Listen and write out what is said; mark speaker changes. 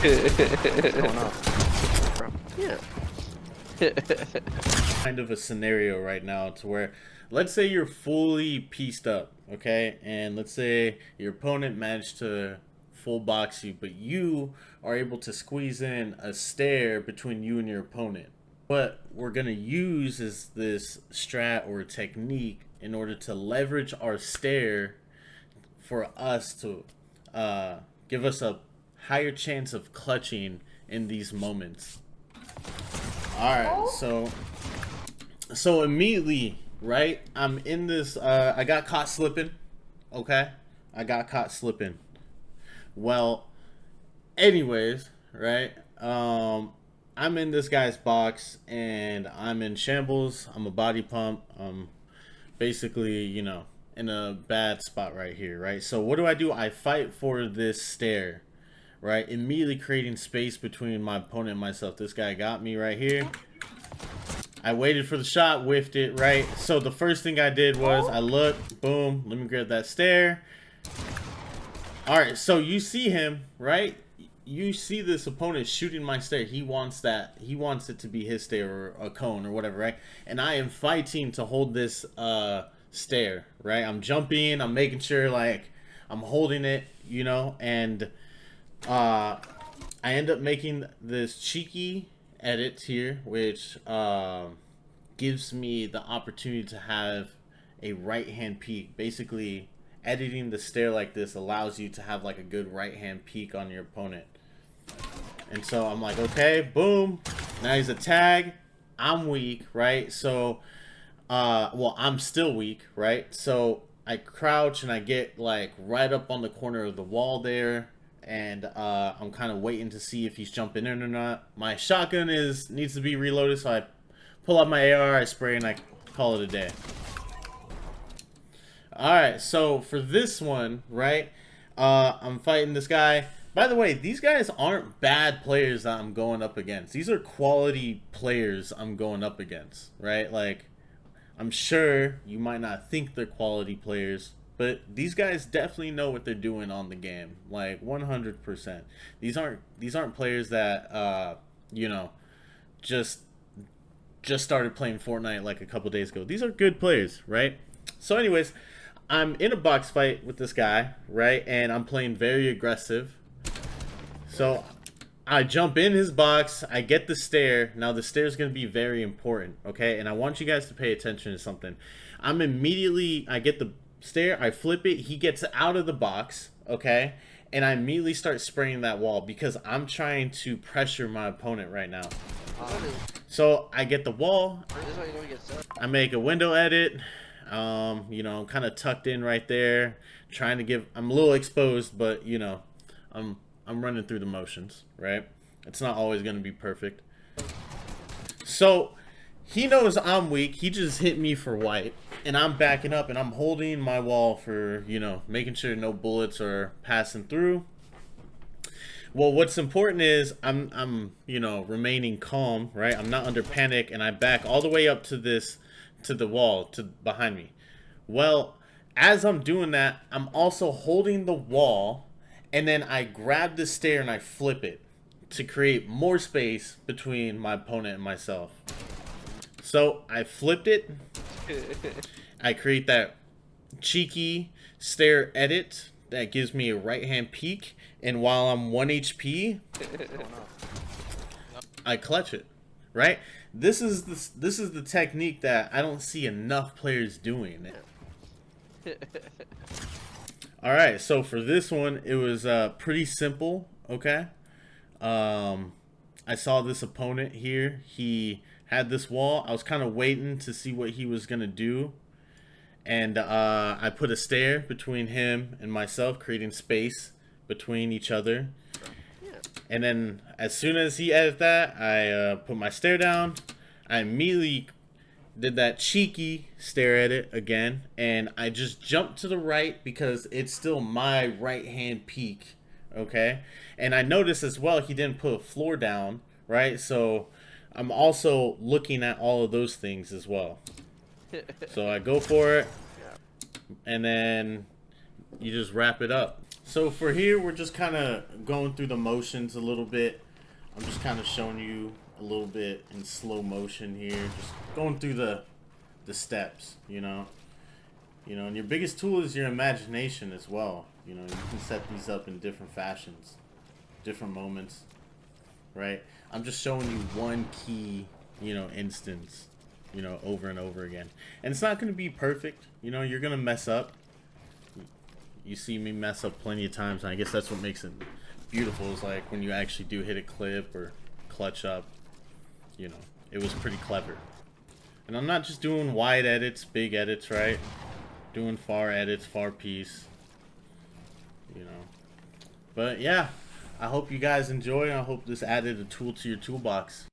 Speaker 1: What's going on? Bro. Yeah.
Speaker 2: Kind of a scenario right now to where, let's say you're fully pieced up, okay? And let's say your opponent managed to full box you, but you are able to squeeze in a stare between you and your opponent. What we're gonna use is this strat or technique in order to leverage our stare for us to give us a higher chance of clutching in these moments. Alright, so immediately, right, I'm in this, I got caught slipping, okay? I got caught slipping. Well, anyways, right, I'm in this guy's box, and I'm in shambles, I'm a body pump, basically, you know, in a bad spot right here, right? So what do? I fight for this stare, right? Immediately creating space between my opponent and myself. This guy got me right here. I waited for the shot, whiffed it, right? So the first thing I did was I looked, boom, let me grab that stare. All right, so you see him, right? You see this opponent shooting my stare. He wants that. He wants it to be his stare or a cone or whatever, right? And I am fighting to hold this stare, right? I'm jumping, I'm making sure like I'm holding it, you know, and I end up making this cheeky edit here, which gives me the opportunity to have a right hand peek. Basically, editing the stare like this allows you to have like a good right hand peek on your opponent. And so I'm like, okay, boom, now he's a tag, I'm weak, right? So well, I'm still weak, right? So I crouch and I get like right up on the corner of the wall there, and I'm kind of waiting to see if he's jumping in or not. My shotgun needs to be reloaded, so I pull out my AR, I spray, and I call it a day. Alright, so for this one, right, I'm fighting this guy. By the way, these guys aren't bad players that I'm going up against. These are quality players I'm going up against, right? Like, I'm sure you might not think they're quality players, but these guys definitely know what they're doing on the game, like 100%. These aren't players that you know, just started playing Fortnite like a couple days ago. These are good players, right? So anyways, I'm in a box fight with this guy, right? And I'm playing very aggressive. So I jump in his box, I get the stare. Now the stare is going to be very important, okay? And I want you guys to pay attention to something. I get the stare, I flip it, he gets out of the box, okay? And I immediately start spraying that wall because I'm trying to pressure my opponent right now. So I get the wall, I make a window edit, you know, kind of tucked in right there, trying to give, I'm a little exposed, but you know, I'm running through the motions, right? It's not always going to be perfect. So he knows I'm weak. He just hit me for white, and I'm backing up, and I'm holding my wall for, you know, making sure no bullets are passing through. Well, what's important is I'm you know, remaining calm, right? I'm not under panic, and I back all the way up to the wall behind me. Well, as I'm doing that, I'm also holding the wall. And then I grab the stair and I flip it to create more space between my opponent and myself. So I flipped it. I create that cheeky stair edit that gives me a right hand peek. And while I'm 1 HP, I clutch it. Right? This is the technique that I don't see enough players doing. Alright, so for this one, it was pretty simple, okay? I saw this opponent here. He had this wall. I was kind of waiting to see what he was going to do. And I put a stair between him and myself, creating space between each other. And then as soon as he added that, I put my stair down. I immediately did that cheeky stare at it again, and I just jumped to the right because it's still my right hand peek, okay? And I noticed as well he didn't put a floor down, right? So I'm also looking at all of those things as well. So I go for it, and then you just wrap it up. So for here, we're just kind of going through the motions a little bit. I'm just kind of showing you a little bit in slow motion here, just going through the steps, you know. And your biggest tool is your imagination as well. You can set these up in different fashions, different moments, right? I'm just showing you one key, instance, over and over again. And it's not going to be perfect. You're going to mess up. You see me mess up plenty of times, and I guess that's what makes it beautiful, is like when you actually do hit a clip or clutch up, it was pretty clever. And I'm not just doing wide edits, big edits, right? Doing far edits, far piece, But yeah, I hope you guys enjoy. I hope this added a tool to your toolbox.